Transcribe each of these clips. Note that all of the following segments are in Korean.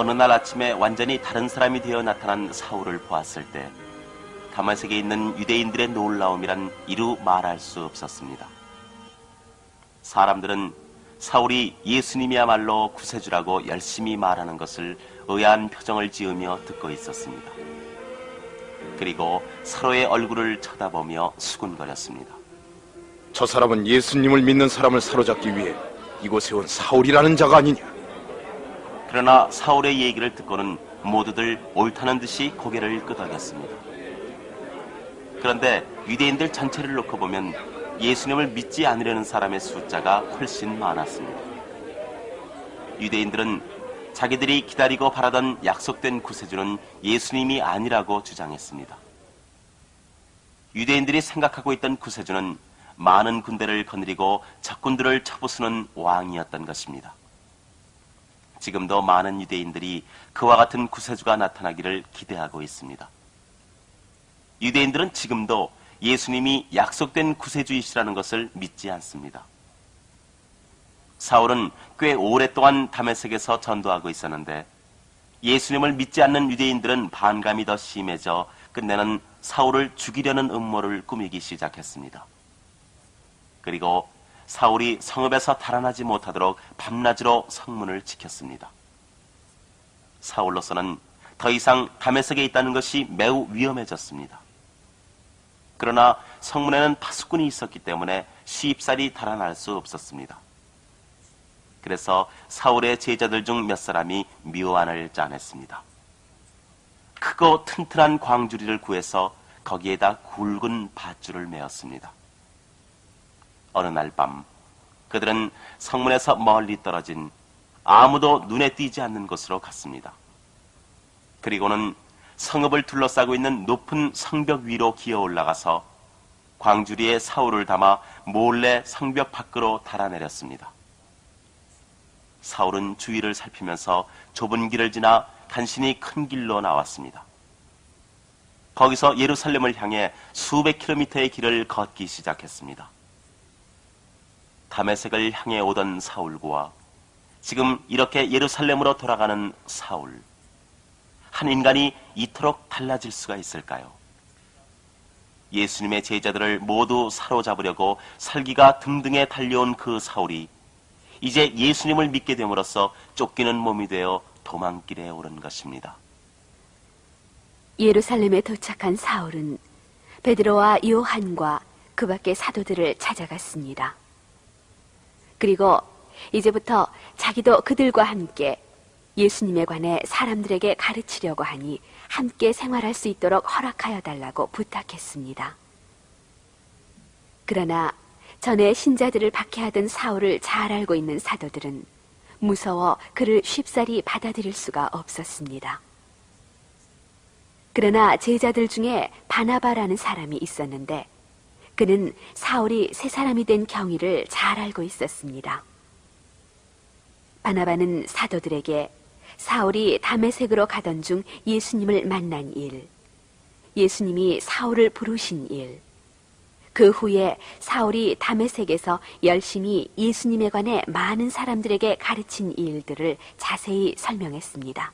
어느 날 아침에 완전히 다른 사람이 되어 나타난 사울을 보았을 때 다메섹에 있는 유대인들의 놀라움이란 이루 말할 수 없었습니다. 사람들은 사울이 예수님이야말로 구세주라고 열심히 말하는 것을 의아한 표정을 지으며 듣고 있었습니다. 그리고 서로의 얼굴을 쳐다보며 수군거렸습니다. 저 사람은 예수님을 믿는 사람을 사로잡기 위해 이곳에 온 사울이라는 자가 아니냐? 그러나 사울의 얘기를 듣고는 모두들 옳다는 듯이 고개를 끄덕였습니다. 그런데 유대인들 전체를 놓고 보면 예수님을 믿지 않으려는 사람의 숫자가 훨씬 많았습니다. 유대인들은 자기들이 기다리고 바라던 약속된 구세주는 예수님이 아니라고 주장했습니다. 유대인들이 생각하고 있던 구세주는 많은 군대를 거느리고 적군들을 쳐부수는 왕이었던 것입니다. 지금도 많은 유대인들이 그와 같은 구세주가 나타나기를 기대하고 있습니다. 유대인들은 지금도 예수님이 약속된 구세주이시라는 것을 믿지 않습니다. 사울은 꽤 오랫동안 다메섹에서 전도하고 있었는데 예수님을 믿지 않는 유대인들은 반감이 더 심해져 끝내는 사울을 죽이려는 음모를 꾸미기 시작했습니다. 그리고 사울이 성읍에서 달아나지 못하도록 밤낮으로 성문을 지켰습니다. 사울로서는 더 이상 다메섹에 있다는 것이 매우 위험해졌습니다. 그러나 성문에는 파수꾼이 있었기 때문에 쉽사리 달아날 수 없었습니다. 그래서 사울의 제자들 중 몇 사람이 묘안을 짜냈습니다. 크고 튼튼한 광주리를 구해서 거기에다 굵은 밧줄을 메었습니다. 어느 날 밤 그들은 성문에서 멀리 떨어진 아무도 눈에 띄지 않는 곳으로 갔습니다. 그리고는 성읍을 둘러싸고 있는 높은 성벽 위로 기어 올라가서 광주리에 사울을 담아 몰래 성벽 밖으로 달아내렸습니다. 사울은 주위를 살피면서 좁은 길을 지나 간신히 큰 길로 나왔습니다. 거기서 예루살렘을 향해 수백 킬로미터의 길을 걷기 시작했습니다. 다메섹을 향해 오던 사울과 지금 이렇게 예루살렘으로 돌아가는 사울, 한 인간이 이토록 달라질 수가 있을까요? 예수님의 제자들을 모두 사로잡으려고 살기가 등등에 달려온 그 사울이 이제 예수님을 믿게 됨으로써 쫓기는 몸이 되어 도망길에 오른 것입니다. 예루살렘에 도착한 사울은 베드로와 요한과 그 밖의 사도들을 찾아갔습니다. 그리고 이제부터 자기도 그들과 함께 예수님에 관해 사람들에게 가르치려고 하니 함께 생활할 수 있도록 허락하여 달라고 부탁했습니다. 그러나 전에 신자들을 박해하던 사울을 잘 알고 있는 사도들은 무서워 그를 쉽사리 받아들일 수가 없었습니다. 그러나 제자들 중에 바나바라는 사람이 있었는데 그는 사울이 새 사람이 된 경위를 잘 알고 있었습니다. 바나바는 사도들에게 사울이 다메섹으로 가던 중 예수님을 만난 일, 예수님이 사울을 부르신 일, 그 후에 사울이 다메섹에서 열심히 예수님에 관해 많은 사람들에게 가르친 일들을 자세히 설명했습니다.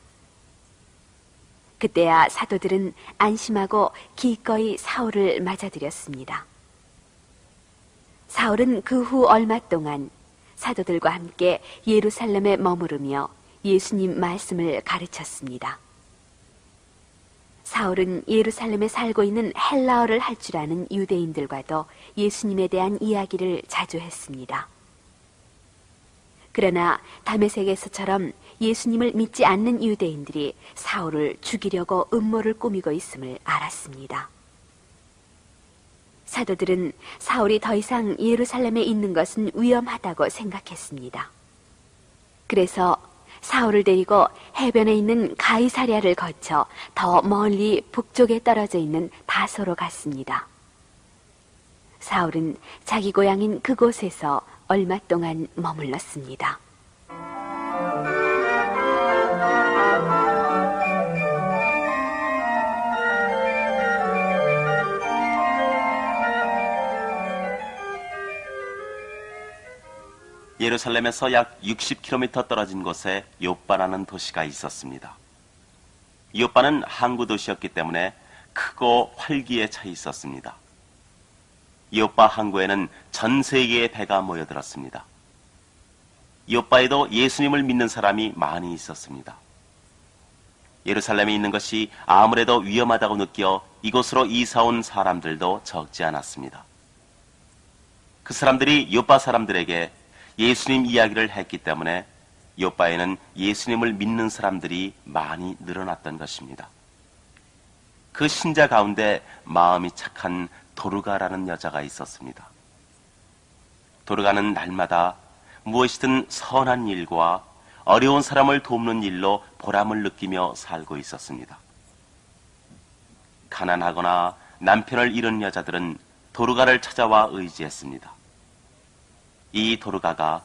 그때야 사도들은 안심하고 기꺼이 사울을 맞아들였습니다. 사울은 그 후 얼마 동안 사도들과 함께 예루살렘에 머무르며 예수님 말씀을 가르쳤습니다. 사울은 예루살렘에 살고 있는 헬라어를 할 줄 아는 유대인들과도 예수님에 대한 이야기를 자주 했습니다. 그러나 다메섹에서처럼 예수님을 믿지 않는 유대인들이 사울을 죽이려고 음모를 꾸미고 있음을 알았습니다. 사도들은 사울이 더 이상 예루살렘에 있는 것은 위험하다고 생각했습니다. 그래서 사울을 데리고 해변에 있는 가이사랴를 거쳐 더 멀리 북쪽에 떨어져 있는 다소로 갔습니다. 사울은 자기 고향인 그곳에서 얼마 동안 머물렀습니다. 예루살렘에서 약 60km 떨어진 곳에 요빠라는 도시가 있었습니다. 요빠는 항구 도시였기 때문에 크고 활기에 차 있었습니다. 요빠 항구에는 전 세계의 배가 모여들었습니다. 요빠에도 예수님을 믿는 사람이 많이 있었습니다. 예루살렘에 있는 것이 아무래도 위험하다고 느껴 이곳으로 이사 온 사람들도 적지 않았습니다. 그 사람들이 요빠 사람들에게 예수님 이야기를 했기 때문에 요빠에는 예수님을 믿는 사람들이 많이 늘어났던 것입니다. 그 신자 가운데 마음이 착한 도르가라는 여자가 있었습니다. 도르가는 날마다 무엇이든 선한 일과 어려운 사람을 돕는 일로 보람을 느끼며 살고 있었습니다. 가난하거나 남편을 잃은 여자들은 도르가를 찾아와 의지했습니다. 이 도르가가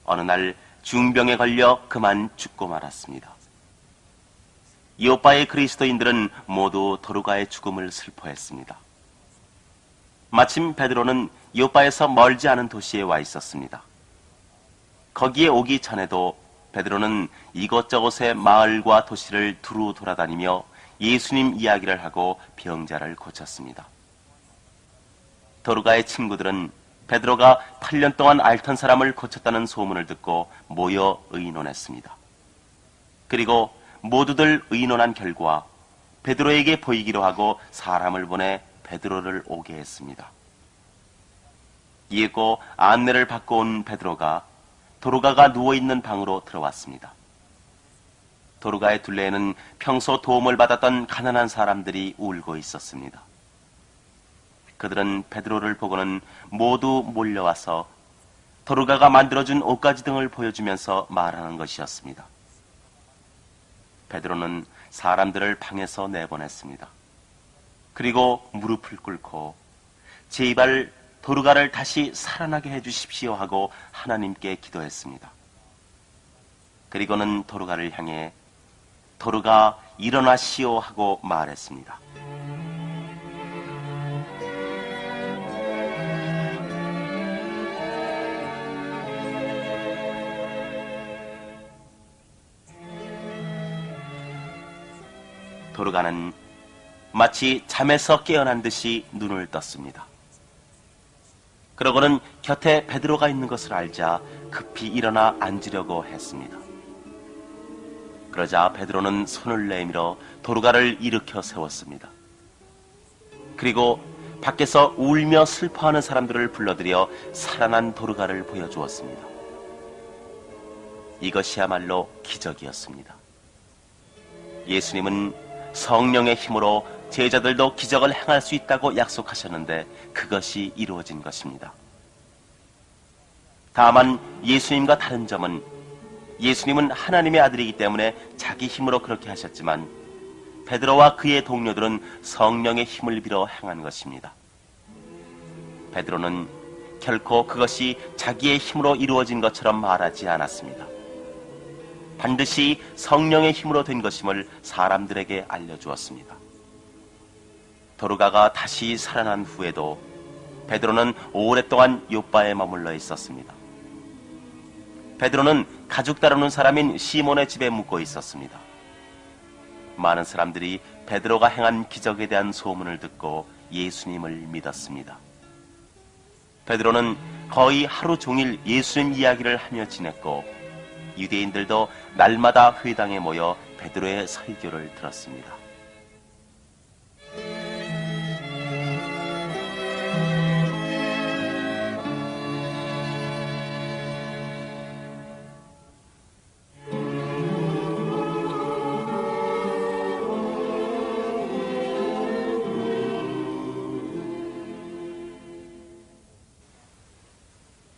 어느 날 중병에 걸려 그만 죽고 말았습니다. 요빠의 그리스도인들은 모두 도르가의 죽음을 슬퍼했습니다. 마침 베드로는 요빠에서 멀지 않은 도시에 와 있었습니다. 거기에 오기 전에도 베드로는 이곳저곳의 마을과 도시를 두루 돌아다니며 예수님 이야기를 하고 병자를 고쳤습니다. 도르가의 친구들은 베드로가 8년 동안 앓던 사람을 고쳤다는 소문을 듣고 모여 의논했습니다. 그리고 모두들 의논한 결과 베드로에게 보이기로 하고 사람을 보내 베드로를 오게 했습니다. 예고 안내를 받고 온 베드로가 도르가가 누워있는 방으로 들어왔습니다. 도르가의 둘레에는 평소 도움을 받았던 가난한 사람들이 울고 있었습니다. 그들은 베드로를 보고는 모두 몰려와서 도르가가 만들어준 옷가지 등을 보여주면서 말하는 것이었습니다. 베드로는 사람들을 방에서 내보냈습니다. 그리고 무릎을 꿇고 제발 도르가를 다시 살아나게 해주십시오 하고 하나님께 기도했습니다. 그리고는 도르가를 향해 도르가 일어나시오 하고 말했습니다. 도르가는 마치 잠에서 깨어난 듯이 눈을 떴습니다. 그러고는 곁에 베드로가 있는 것을 알자 급히 일어나 앉으려고 했습니다. 그러자 베드로는 손을 내밀어 도르가를 일으켜 세웠습니다. 그리고 밖에서 울며 슬퍼하는 사람들을 불러들여 살아난 도르가를 보여주었습니다. 이것이야말로 기적이었습니다. 예수님은 성령의 힘으로 제자들도 기적을 행할 수 있다고 약속하셨는데 그것이 이루어진 것입니다. 다만 예수님과 다른 점은 예수님은 하나님의 아들이기 때문에 자기 힘으로 그렇게 하셨지만 베드로와 그의 동료들은 성령의 힘을 빌어 행한 것입니다. 베드로는 결코 그것이 자기의 힘으로 이루어진 것처럼 말하지 않았습니다. 반드시 성령의 힘으로 된 것임을 사람들에게 알려주었습니다. 도르가가 다시 살아난 후에도 베드로는 오랫동안 요빠에 머물러 있었습니다. 베드로는 가죽 다루는 사람인 시몬의 집에 묵고 있었습니다. 많은 사람들이 베드로가 행한 기적에 대한 소문을 듣고 예수님을 믿었습니다. 베드로는 거의 하루 종일 예수님 이야기를 하며 지냈고 유대인들도 날마다 회당에 모여 베드로의 설교를 들었습니다.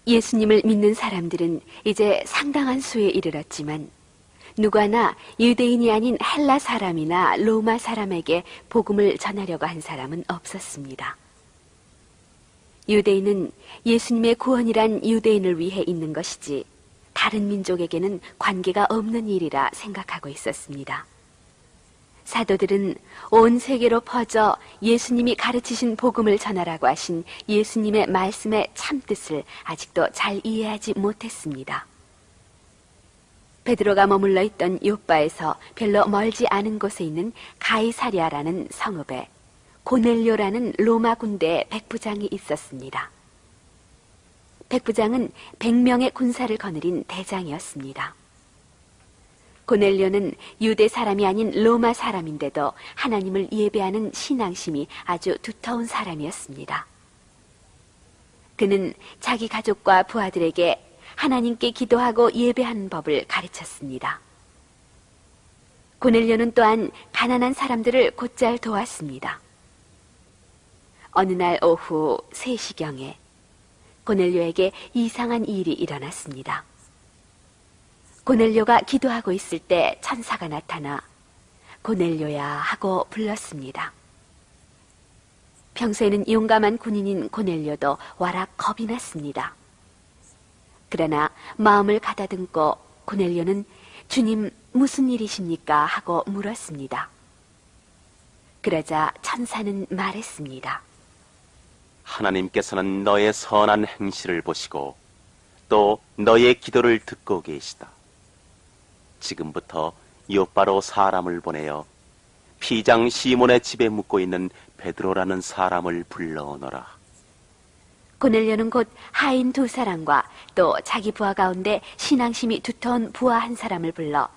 예수님을 믿는 사람들은 이제 상당한 수에 이르렀지만 누구나 유대인이 아닌 헬라 사람이나 로마 사람에게 복음을 전하려고 한 사람은 없었습니다. 유대인은 예수님의 구원이란 유대인을 위해 있는 것이지 다른 민족에게는 관계가 없는 일이라 생각하고 있었습니다. 사도들은 온 세계로 퍼져 예수님이 가르치신 복음을 전하라고 하신 예수님의 말씀의 참뜻을 아직도 잘 이해하지 못했습니다. 베드로가 머물러 있던 요빠에서 별로 멀지 않은 곳에 있는 가이사랴라는 성읍에 고넬료라는 로마 군대의 백부장이 있었습니다. 백부장은 100명의 군사를 거느린 대장이었습니다. 고넬료는 유대 사람이 아닌 로마 사람인데도 하나님을 예배하는 신앙심이 아주 두터운 사람이었습니다. 그는 자기 가족과 부하들에게 하나님께 기도하고 예배하는 법을 가르쳤습니다. 고넬료는 또한 가난한 사람들을 곧잘 도왔습니다. 어느 날 오후 3시경에 고넬료에게 이상한 일이 일어났습니다. 고넬료가 기도하고 있을 때 천사가 나타나 고넬료야 하고 불렀습니다. 평소에는 용감한 군인인 고넬료도 와락 겁이 났습니다. 그러나 마음을 가다듬고 고넬료는 주님 무슨 일이십니까 하고 물었습니다. 그러자 천사는 말했습니다. 하나님께서는 너의 선한 행실을 보시고 또 너의 기도를 듣고 계시다. 지금부터 요빠로 사람을 보내어 피장 시몬의 집에 묵고 있는 베드로라는 사람을 불러오너라. 고넬료는 곧 하인 2사람과 또 자기 부하 가운데 신앙심이 두터운 부하 1사람을 불러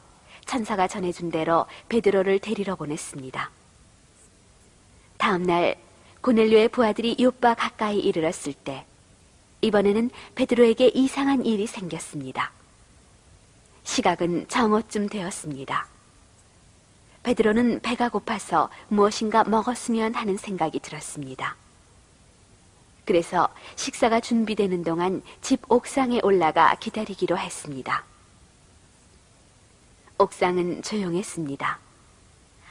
천사가 전해준 대로 베드로를 데리러 보냈습니다. 다음 날 고넬료의 부하들이 요빠 가까이 이르렀을 때 이번에는 베드로에게 이상한 일이 생겼습니다. 시각은 정오쯤 되었습니다. 베드로는 배가 고파서 무엇인가 먹었으면 하는 생각이 들었습니다. 그래서 식사가 준비되는 동안 집 옥상에 올라가 기다리기로 했습니다. 옥상은 조용했습니다.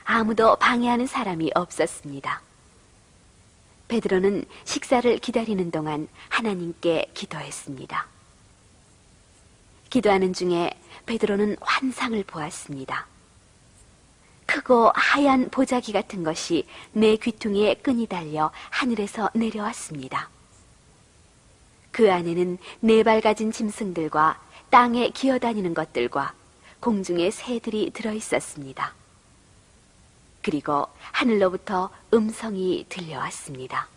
아무도 방해하는 사람이 없었습니다. 베드로는 식사를 기다리는 동안 하나님께 기도했습니다. 기도하는 중에 베드로는 환상을 보았습니다. 크고 하얀 보자기 같은 것이 내 귀퉁이에 끈이 달려 하늘에서 내려왔습니다. 그 안에는 4발 가진 짐승들과 땅에 기어다니는 것들과 공중의 새들이 들어있었습니다. 그리고 하늘로부터 음성이 들려왔습니다.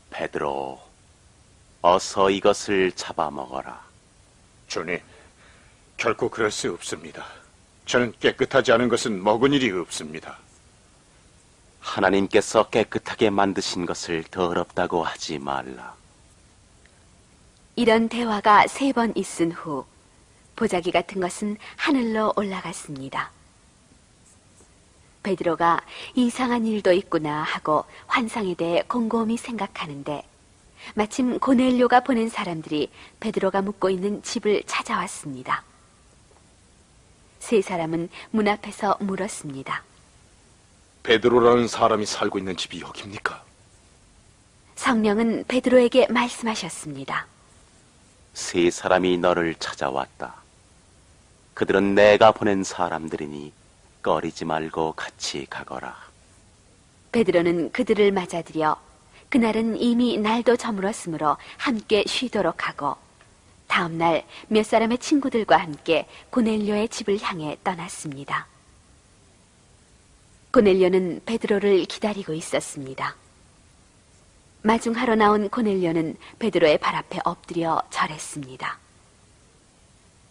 베드로, 어서 이것을 잡아먹어라. 주님, 결코 그럴 수 없습니다. 저는 깨끗하지 않은 것은 먹은 일이 없습니다. 하나님께서 깨끗하게 만드신 것을 더럽다고 하지 말라. 이런 대화가 3번 있은 후 보자기 같은 것은 하늘로 올라갔습니다. 베드로가 이상한 일도 있구나 하고 환상에 대해 곰곰이 생각하는데 마침 고넬료가 보낸 사람들이 베드로가 묵고 있는 집을 찾아왔습니다. 3사람은 문 앞에서 물었습니다. 베드로라는 사람이 살고 있는 집이 여기입니까? 성령은 베드로에게 말씀하셨습니다. 3사람이 너를 찾아왔다. 그들은 내가 보낸 사람들이니 꺼리지 말고 같이 가거라. 베드로는 그들을 맞아들여 그날은 이미 날도 저물었으므로 함께 쉬도록 하고 다음 날 몇 사람의 친구들과 함께 고넬료의 집을 향해 떠났습니다. 고넬료는 베드로를 기다리고 있었습니다. 마중하러 나온 고넬료는 베드로의 발 앞에 엎드려 절했습니다.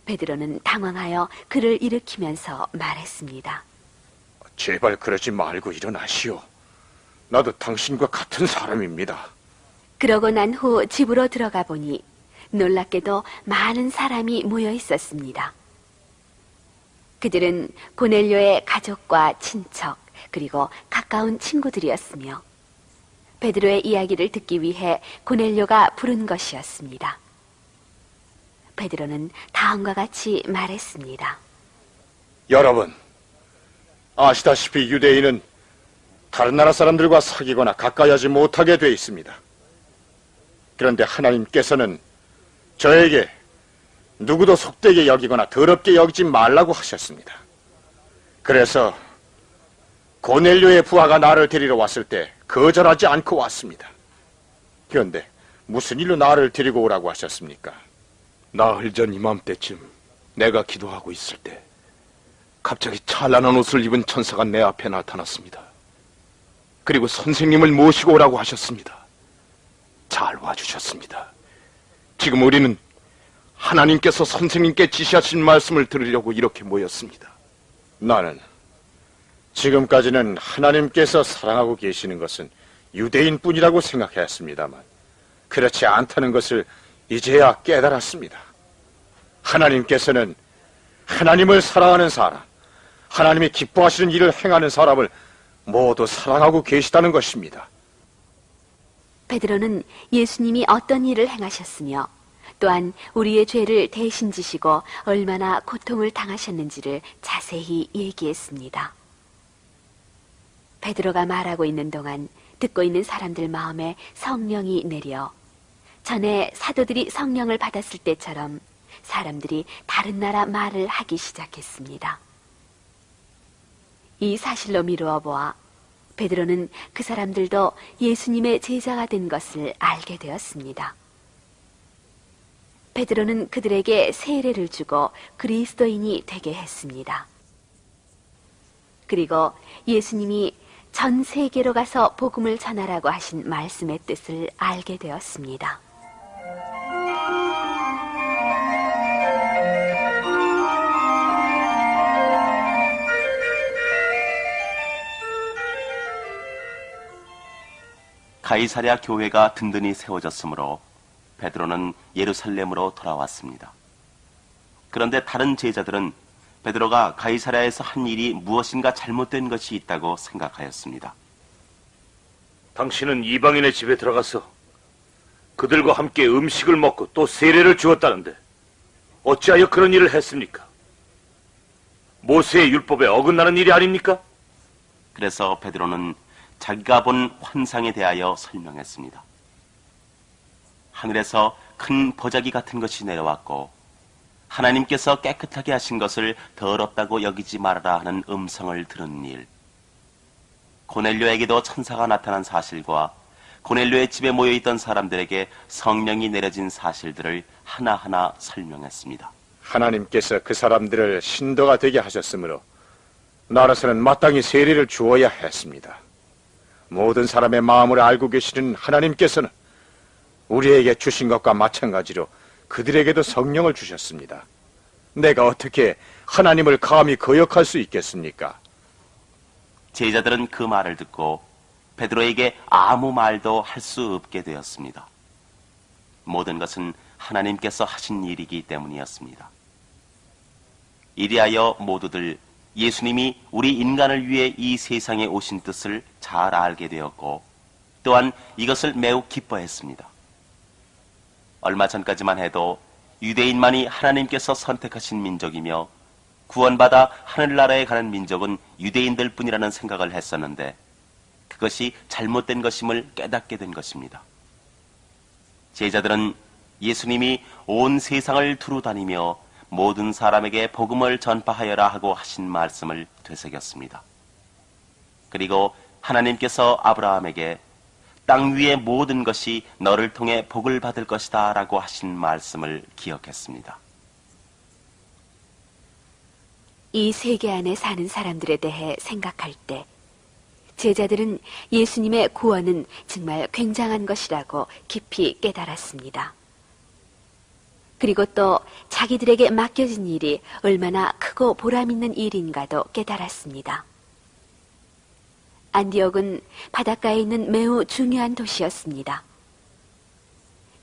베드로는 당황하여 그를 일으키면서 말했습니다. 제발 그러지 말고 일어나시오. 나도 당신과 같은 사람입니다. 그러고 난 후 집으로 들어가 보니 놀랍게도 많은 사람이 모여 있었습니다. 그들은 고넬료의 가족과 친척 그리고 가까운 친구들이었으며 베드로의 이야기를 듣기 위해 고넬료가 부른 것이었습니다. 베드로는 다음과 같이 말했습니다. 여러분, 아시다시피 유대인은 다른 나라 사람들과 사귀거나 가까이 하지 못하게 돼 있습니다. 그런데 하나님께서는 저에게 누구도 속되게 여기거나 더럽게 여기지 말라고 하셨습니다. 그래서 고넬료의 부하가 나를 데리러 왔을 때 거절하지 않고 왔습니다. 그런데 무슨 일로 나를 데리고 오라고 하셨습니까? 나흘 전 이맘때쯤 내가 기도하고 있을 때 갑자기 찬란한 옷을 입은 천사가 내 앞에 나타났습니다. 그리고 선생님을 모시고 오라고 하셨습니다. 잘 와주셨습니다. 지금 우리는 하나님께서 선생님께 지시하신 말씀을 들으려고 이렇게 모였습니다. 나는 지금까지는 하나님께서 사랑하고 계시는 것은 유대인뿐이라고 생각했습니다만 그렇지 않다는 것을 이제야 깨달았습니다. 하나님께서는 하나님을 사랑하는 사람, 하나님이 기뻐하시는 일을 행하는 사람을 모두 사랑하고 계시다는 것입니다. 베드로는 예수님이 어떤 일을 행하셨으며 또한 우리의 죄를 대신 지시고 얼마나 고통을 당하셨는지를 자세히 얘기했습니다. 베드로가 말하고 있는 동안 듣고 있는 사람들 마음에 성령이 내려 전에 사도들이 성령을 받았을 때처럼 사람들이 다른 나라 말을 하기 시작했습니다. 이 사실로 미루어 보아 베드로는 그 사람들도 예수님의 제자가 된 것을 알게 되었습니다. 베드로는 그들에게 세례를 주고 그리스도인이 되게 했습니다. 그리고 예수님이 전 세계로 가서 복음을 전하라고 하신 말씀의 뜻을 알게 되었습니다. 가이사랴 교회가 든든히 세워졌으므로 베드로는 예루살렘으로 돌아왔습니다. 그런데 다른 제자들은 베드로가 가이사랴에서 한 일이 무엇인가 잘못된 것이 있다고 생각하였습니다. 당신은 이방인의 집에 들어가서 그들과 함께 음식을 먹고 또 세례를 주었다는데 어찌하여 그런 일을 했습니까? 모세의 율법에 어긋나는 일이 아닙니까? 그래서 베드로는 자기가 본 환상에 대하여 설명했습니다. 하늘에서 큰 보자기 같은 것이 내려왔고 하나님께서 깨끗하게 하신 것을 더럽다고 여기지 말아라 하는 음성을 들은 일, 고넬료에게도 천사가 나타난 사실과 고넬료의 집에 모여있던 사람들에게 성령이 내려진 사실들을 하나하나 설명했습니다. 하나님께서 그 사람들을 신도가 되게 하셨으므로 나라서는 마땅히 세례를 주어야 했습니다. 모든 사람의 마음을 알고 계시는 하나님께서는 우리에게 주신 것과 마찬가지로 그들에게도 성령을 주셨습니다. 내가 어떻게 하나님을 감히 거역할 수 있겠습니까? 제자들은 그 말을 듣고 베드로에게 아무 말도 할 수 없게 되었습니다. 모든 것은 하나님께서 하신 일이기 때문이었습니다. 이리하여 모두들 예수님이 우리 인간을 위해 이 세상에 오신 뜻을 잘 알게 되었고 또한 이것을 매우 기뻐했습니다. 얼마 전까지만 해도 유대인만이 하나님께서 선택하신 민족이며 구원받아 하늘나라에 가는 민족은 유대인들 뿐이라는 생각을 했었는데 그것이 잘못된 것임을 깨닫게 된 것입니다. 제자들은 예수님이 온 세상을 두루 다니며 모든 사람에게 복음을 전파하여라 하고 하신 말씀을 되새겼습니다. 그리고 하나님께서 아브라함에게 땅 위의 모든 것이 너를 통해 복을 받을 것이다 라고 하신 말씀을 기억했습니다. 이 세계 안에 사는 사람들에 대해 생각할 때 제자들은 예수님의 구원은 정말 굉장한 것이라고 깊이 깨달았습니다. 그리고 또 자기들에게 맡겨진 일이 얼마나 크고 보람있는 일인가도 깨달았습니다. 안디옥은 바닷가에 있는 매우 중요한 도시였습니다.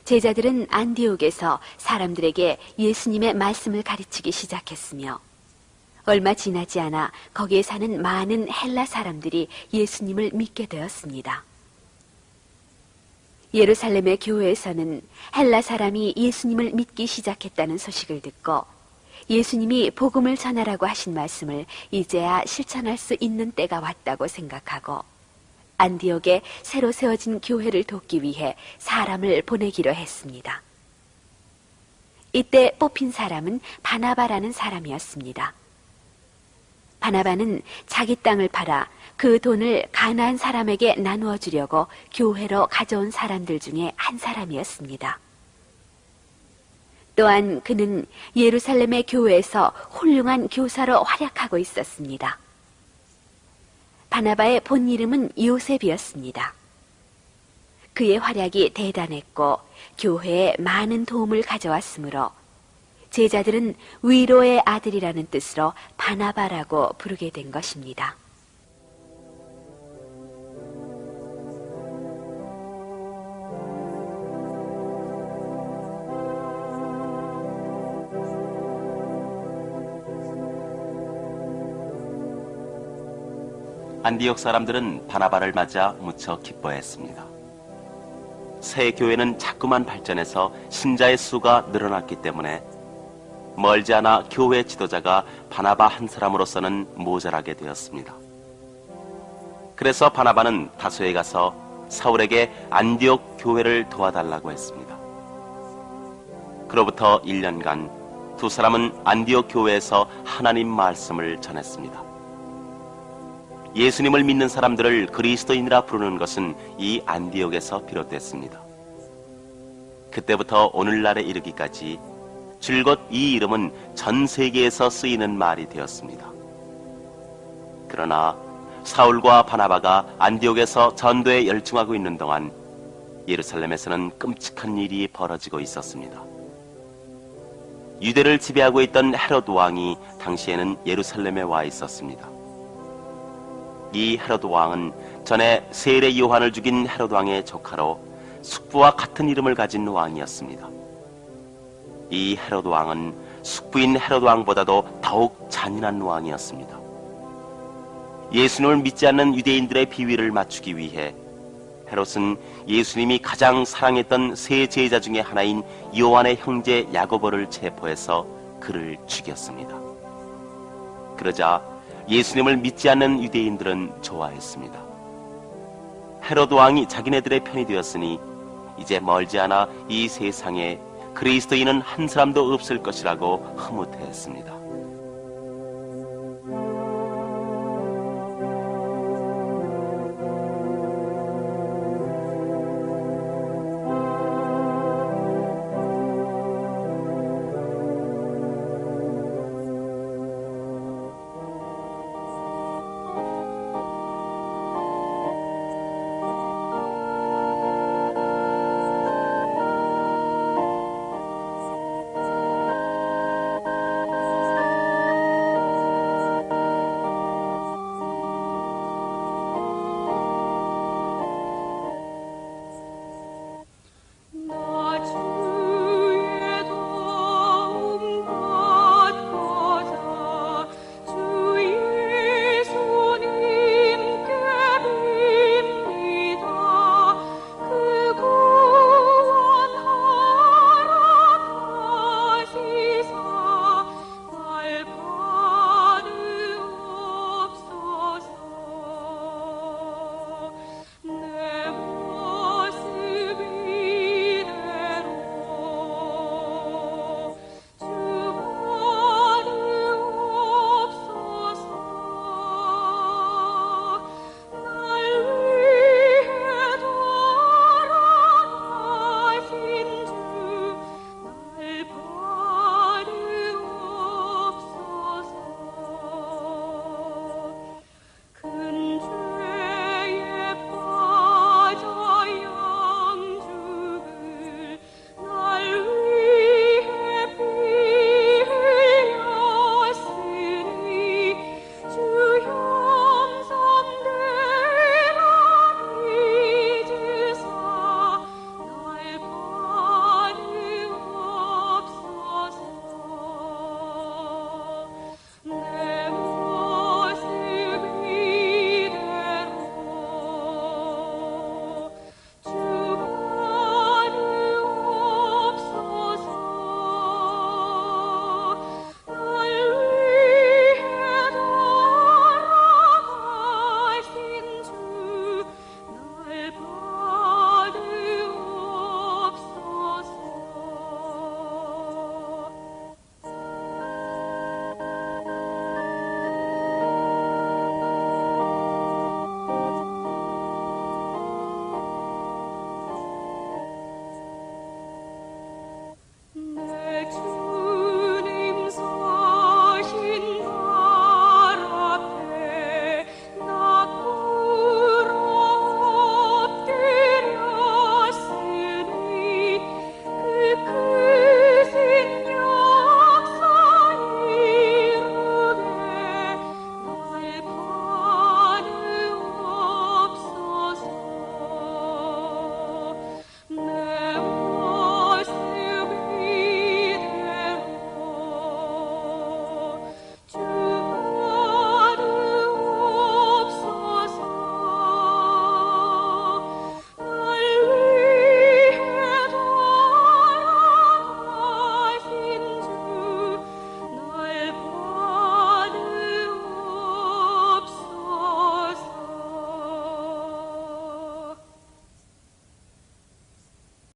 제자들은 안디옥에서 사람들에게 예수님의 말씀을 가르치기 시작했으며 얼마 지나지 않아 거기에 사는 많은 헬라 사람들이 예수님을 믿게 되었습니다. 예루살렘의 교회에서는 헬라 사람이 예수님을 믿기 시작했다는 소식을 듣고 예수님이 복음을 전하라고 하신 말씀을 이제야 실천할 수 있는 때가 왔다고 생각하고 안디옥에 새로 세워진 교회를 돕기 위해 사람을 보내기로 했습니다. 이때 뽑힌 사람은 바나바라는 사람이었습니다. 바나바는 자기 땅을 팔아 그 돈을 가나안 사람에게 나누어 주려고 교회로 가져온 사람들 중에 한 사람이었습니다. 또한 그는 예루살렘의 교회에서 훌륭한 교사로 활약하고 있었습니다. 바나바의 본 이름은 요셉이었습니다. 그의 활약이 대단했고 교회에 많은 도움을 가져왔으므로 제자들은 위로의 아들이라는 뜻으로 바나바라고 부르게 된 것입니다. 안디옥 사람들은 바나바를 맞아 무척 기뻐했습니다. 새 교회는 자꾸만 발전해서 신자의 수가 늘어났기 때문에 멀지 않아 교회 지도자가 바나바 한 사람으로서는 모자라게 되었습니다. 그래서 바나바는 다소에 가서 사울에게 안디옥 교회를 도와달라고 했습니다. 그로부터 1년간 두 사람은 안디옥 교회에서 하나님 말씀을 전했습니다. 예수님을 믿는 사람들을 그리스도인이라 부르는 것은 이 안디옥에서 비롯됐습니다. 그때부터 오늘날에 이르기까지 줄곧 이 이름은 전 세계에서 쓰이는 말이 되었습니다. 그러나 사울과 바나바가 안디옥에서 전도에 열중하고 있는 동안 예루살렘에서는 끔찍한 일이 벌어지고 있었습니다. 유대를 지배하고 있던 헤롯 왕이 당시에는 예루살렘에 와 있었습니다. 이 헤롯 왕은 전에 세례 요한을 죽인 헤롯 왕의 조카로 숙부와 같은 이름을 가진 왕이었습니다. 이 헤롯 왕은 숙부인 헤롯 왕보다도 더욱 잔인한 왕이었습니다. 예수님을 믿지 않는 유대인들의 비위를 맞추기 위해 헤롯은 예수님이 가장 사랑했던 세 제자 중에 하나인 요한의 형제 야고보를 체포해서 그를 죽였습니다. 그러자 예수님을 믿지 않는 유대인들은 좋아했습니다. 헤롯 왕이 자기네들의 편이 되었으니 이제 멀지 않아 이 세상에 그리스도인은 한 사람도 없을 것이라고 흐뭇해했습니다.